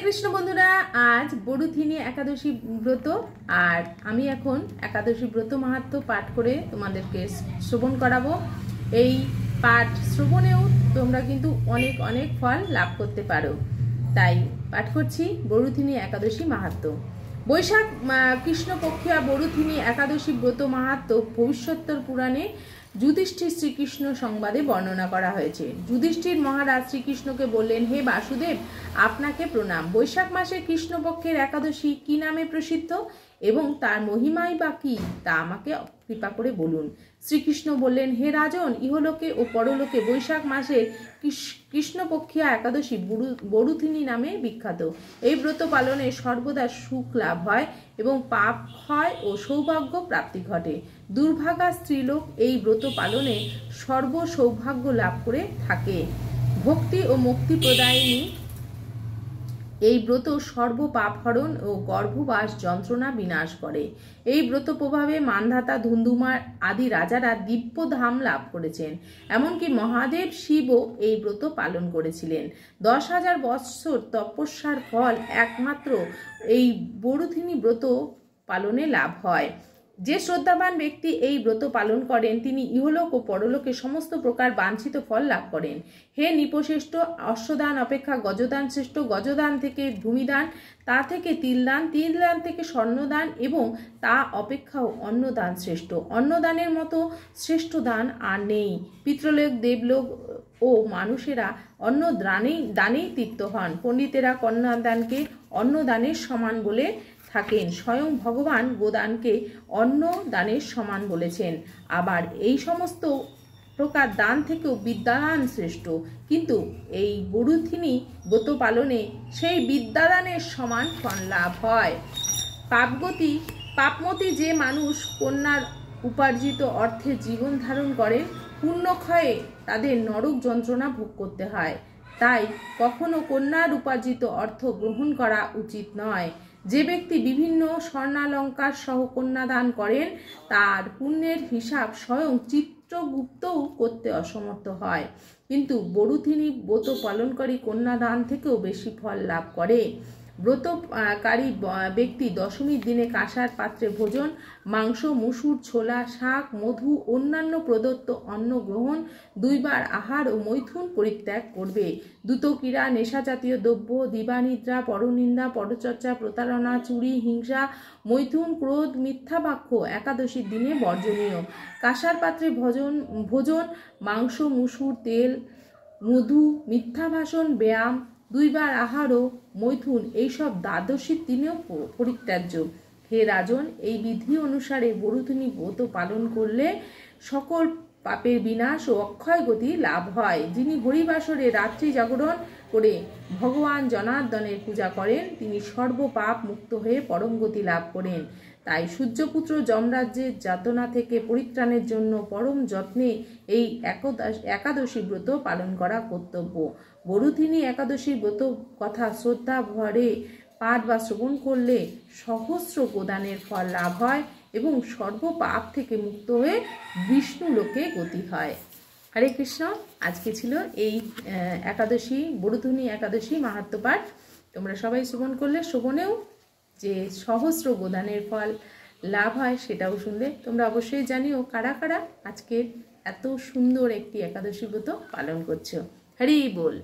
কৃষ্ণ বন্ধুরা, আজ বড়ুথিনী একাদশী ব্রত আর আমি এখন একাদশী ব্রত মাহাত্ম্য পাঠ করে তোমাদেরকে শ্রবণ করাবো। এই পাঠ শ্রবণেও তোমরা কিন্তু অনেক অনেক ফল লাভ করতে পারো। তাই পাঠ করছি বড়ুথিনী একাদশী মাহাত্ম্য। বৈশাখ কৃষ্ণপক্ষিয়া বড়ুথিনী একাদশী ব্রত মাহাত্ম্য ভবিষ্যোত্তর পুরাণে যুধিষ্ঠির শ্রীকৃষ্ণ সংবাদে বর্ণনা করা হয়েছে। যুধিষ্ঠির মহারাজ শ্রীকৃষ্ণকে বললেন, হে বাসুদেব, আপনাকে প্রণাম। বৈশাখ মাসে কৃষ্ণপক্ষের একাদশী কি নামে প্রসিদ্ধ এবং তার মহিমাই বা কি তা আমাকে কৃপা করে বলুন। শ্রীকৃষ্ণ বললেন, হে রাজন, ইহলোকে ও পরলোকে বৈশাখ মাসে কৃষ্ণপক্ষিয়া একাদশী বড়ুথিনী নামে বিখ্যাত। এই ব্রত পালনে সর্বদা সুখ লাভ হয় এবং পাপ ক্ষয় ও সৌভাগ্য প্রাপ্তি ঘটে। দুর্ভাগা স্ত্রীলোক এই ব্রত পালনে সর্ব সৌভাগ্য লাভ করে থাকে। ভক্তি ও মুক্তি প্রদায়িনী এই ব্রত সর্ব পাপ হরণ ও গর্ভবাস যন্ত্রণা বিনাশ করে। এই ব্রত প্রভাবে মান্ধাতা, ধুন্ধুমার আদি রাজারা দিব্য ধাম লাভ করেছেন। এমনকি মহাদেব শিবও এই ব্রত পালন করেছিলেন। 10,000 বৎসর তপস্যার ফল একমাত্র এই বড়ুথিনী ব্রত পালনে লাভ হয়। যে শ্রদ্ধাবান ব্যক্তি এই ব্রত পালন করেন তিনি ইহলোক ও পরলোকে সমস্ত প্রকার বাঞ্ছিত ফল লাভ করেন। হে নৃপশ্রেষ্ঠ, অশ্বদান অপেক্ষা গজদান শ্রেষ্ঠ। গজদান থেকে ভূমিদান, তা থেকে তিলদান, তিলদান থেকে স্বর্ণদান এবং তা অপেক্ষাও অন্নদান শ্রেষ্ঠ। অন্নদানের মতো শ্রেষ্ঠ দান আর নেই। পিতৃলোক, দেবলোক ও মানুষেরা অন্ন দানেই তৃপ্ত হন। পণ্ডিতেরা কন্যাদানকে অন্নদানের সমান বলে থাকেন। স্বয়ং ভগবান গোদানকে অন্ন দানের সমান বলেছেন। আবার এই সমস্ত প্রকার দান থেকেও বিদ্যাদান শ্রেষ্ঠ, কিন্তু এই বড়ুথিনী ব্রত পালনে সেই বিদ্যাদানের সমান ফল লাভ হয়। পাপমতী যে মানুষ কন্যার উপার্জিত অর্থে জীবন ধারণ করে, পুণ্যক্ষয়ে তাদের নরক যন্ত্রণা ভোগ করতে হয়। তাই কখনো কন্যার উপার্জিত অর্থ গ্রহণ করা উচিত নয়। যে ব্যক্তি বিভিন্ন স্বর্ণালঙ্কার সহ কন্যাদান করেন তার পুণ্যের হিসাব স্বয়ং চিত্রগুপ্তও করতে অসমর্থ হয়, কিন্তু বড়ুথিনী ব্রত পালনকারী কন্যাদান থেকেও বেশি ফল লাভ করে। ব্রতকারী ব্যক্তি দশমীর দিনে কাঁসার পাত্রে ভোজন, মাংস, মুসুর, ছোলা, শাক, মধু, অন্যান্য প্রদত্ত অন্ন গ্রহণ, 2 বার আহার ও মৈথুন পরিত্যাগ করবে। দ্রুতক্রীড়া, নেশাজাতীয় দ্রব্য, দিবানিদ্রা, পরনিন্দা, পরচর্চা, প্রতারণা, চুরি, হিংসা, মৈথুন, ক্রোধ, মিথ্যা বাক্য একাদশীর দিনে বর্জনীয়। কাঁসার পাত্রে ভোজন, মাংস, মুসুর, তেল, মধু, মিথ্যা ভাষণ, ব্যায়াম, 2 বার আহার ও মৈথুন এইসব দ্বাদশীর দিনেও পরিত্যাজ্য। হে রাজন, এই বিধি অনুসারে বড়ুথিনী ব্রত পালন করলে সকল পাপের বিনাশ ও অক্ষয় গতি লাভ হয়। যিনি হরিবাসরে রাত্রি জাগরণ করে ভগবান জনার্দনের পূজা করেন তিনি সর্বপাপ মুক্ত হয়ে পরম গতি লাভ করেন। তাই সূর্যপুত্র যমরাজ্যের যাতনা থেকে পরিত্রাণের জন্য পরম যত্নে এই একাদশী ব্রত পালন করা কর্তব্য। বড়ুথিনী একাদশী ব্রত কথা শ্রদ্ধা ভরে পাঠ বা শ্রবণ করলে সহস্র গোদানের ফল লাভ হয় এবং সর্বপাপ থেকে মুক্ত হয়ে বিষ্ণু লোকে গতি হয়। হরে কৃষ্ণ। আজকে ছিল এই একাদশী বড়ুথিনী একাদশী মাহাত্ম্য পাঠ। তোমরা সবাই শ্রবণ করলে শ্রবণেও যে সহস্র গোদানের ফল লাভ হয় সেটাও শুনলে। তোমরা অবশ্যই জানিও কারা কারা আজকে এত সুন্দর একটি একাদশী ব্রত পালন করছো। হরি বল।